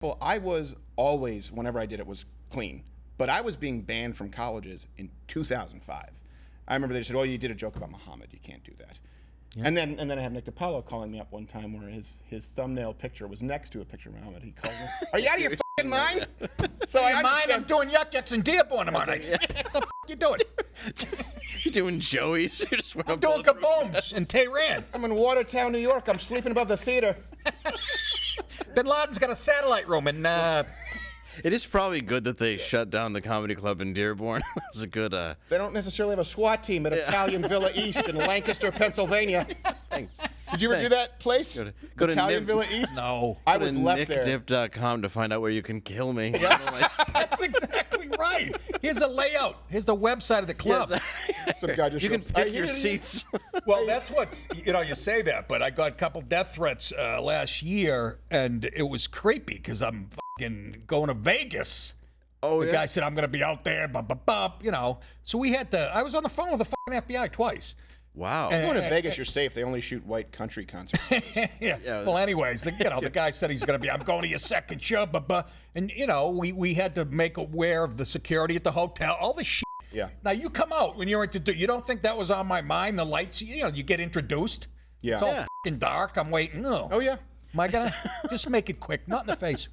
Well, I was always, whenever I did it, was clean. But I was being banned from colleges in 2005. I remember they said, "Oh, you did a joke about Muhammad. You can't do that." Yeah. And then I have Nick Paolo calling me up one time where his thumbnail picture was next to a picture of Muhammad. He called me, "Are you out of your fucking mind?" So I understand. I'm doing yuck-yucks and Dearborn tomorrow night. What the f*** you doing? You're doing Joey's. I'm doing kabooms in Tehran. I'm in Watertown, New York. I'm sleeping above the theater. Bin Laden's got a satellite room in... It is probably good that they shut down the comedy club in Dearborn. It was a good... They don't necessarily have a SWAT team at Italian Villa East in Lancaster, Pennsylvania. Thanks. Did you ever do that place? Go to Italian Villa East? No. I was left there. NickDip.com to find out where you can kill me. That's exactly right. Here's a layout. Here's the website of the club. Some guy just you can pick your seats. Well, that's what's, you say that, but I got a couple death threats last year, and it was creepy because I'm fucking going to Vegas. Oh, the guy said, I'm going to be out there, So we had to, I was on the phone with the fucking FBI twice. Wow. Going to Vegas, you're safe. They only shoot white country concerts. Yeah. Well, anyways, the guy said he's going to be, I'm going to your second show, and, we had to make aware of the security at the hotel, all this shit. Yeah. Now, you come out when you're introduced. You don't think that was on my mind? The lights, you get introduced. Yeah. It's all fucking dark. I'm waiting. Oh, yeah. Am I gonna just make it quick? Not in the face.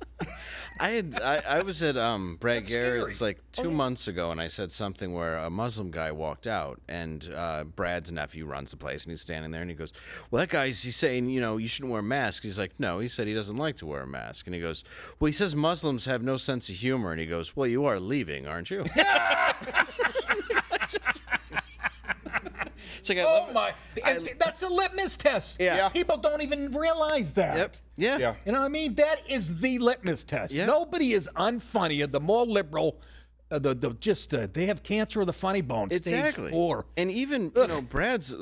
I was at Brad That's Garrett's scary. like 2 months ago, and I said something where a Muslim guy walked out, and Brad's nephew runs the place, and he's standing there, and he goes, "Well, that guy's he's saying you shouldn't wear masks." He's like, "No, he said he doesn't like to wear a mask," and he goes, "Well, he says Muslims have no sense of humor," and he goes, "Well, you are leaving, aren't you?" It's like, that's a litmus test. Yeah. People don't even realize that. Yep. Yeah. You know what I mean? That is the litmus test. Yep. Nobody is unfunnier. The more liberal, they have cancer of the funny bone. Exactly. Stage 4. And even Brad's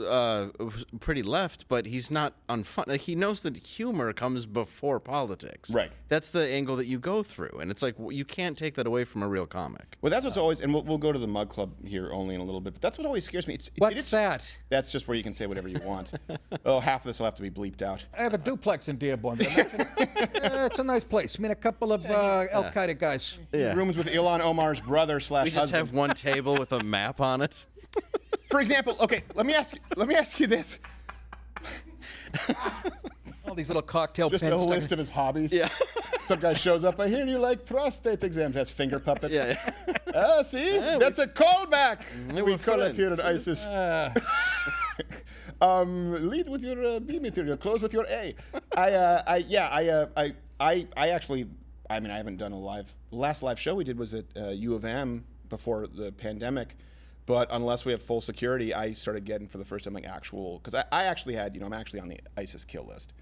pretty left, but he's not unfun. Like, he knows that humor comes before politics. Right. That's the angle that you go through, and it's like you can't take that away from a real comic. Well, that's what's always, and we'll go to the Mug Club here only in a little bit, but that's what always scares me. What's that? That's just where you can say whatever you want. Oh, half of this will have to be bleeped out. I have a duplex in Dearborn. It's a nice place. I mean, a couple of Al Qaeda guys. Yeah. Rooms with Ilhan Omar's brother / We husband. just have one table with a map on it. For example, okay, let me ask you this. All these little cocktail Just pins. a list of his hobbies. Yeah. Some guy shows up. I hear you like prostate exams. Has finger puppets. Yeah. See, that's a callback. We call it friends. here at ISIS. Lead with your B material. Close with your A. I actually. I mean, I haven't done a live. The last live show we did was at U of M before the pandemic. But unless we have full security, I started getting for the first time like actual, because I actually had, I'm actually on the ISIS kill list.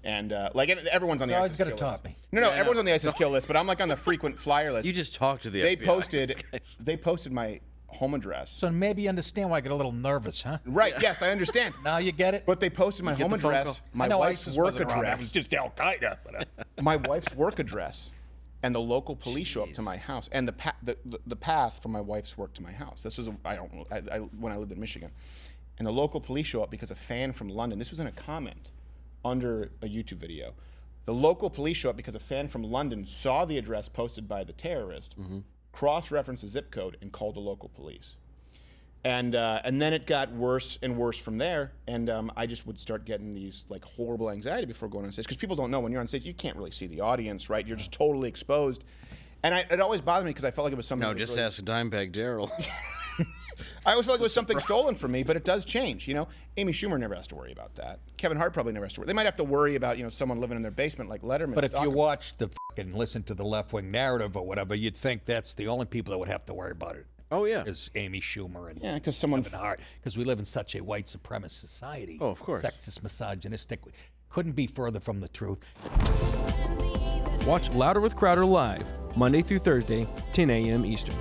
And everyone's on the ISIS kill list. Top me. No, everyone's on the ISIS kill list, but I'm like on the frequent flyer list. You just talked to the They FBI. They posted my home address. So maybe you understand why I get a little nervous, huh? Right, yes, I understand. Now you get it? But they posted my home the phone address, call? my wife's ISIS work wasn't around. It was address, just Al Qaeda. my wife's work address, and the local police show up to my house, and the path from my wife's work to my house. This was when I lived in Michigan, and the local police show up because a fan from London. This was in a comment under a YouTube video. The local police show up because a fan from London saw the address posted by the terrorist, cross-referenced the zip code, and called the local police. And then it got worse and worse from there, and I just would start getting these like horrible anxiety before going on stage, because people don't know when you're on stage, you can't really see the audience, right? You're just totally exposed. And it always bothered me because I felt like it was something. No, just ask Dimebag Daryl. I always felt like it was something stolen from me, but it does change, Amy Schumer never has to worry about that. Kevin Hart probably never has to worry. They might have to worry about, someone living in their basement like Letterman. But if you watch the fucking listen to the left-wing narrative or whatever, you'd think that's the only people that would have to worry about it. Oh, yeah. Is Amy Schumer and because Kevin Hart. Because we live in such a white supremacist society. Oh, of course. Sexist, misogynistic. Couldn't be further from the truth. Watch Louder with Crowder live, Monday through Thursday, 10 a.m. Eastern.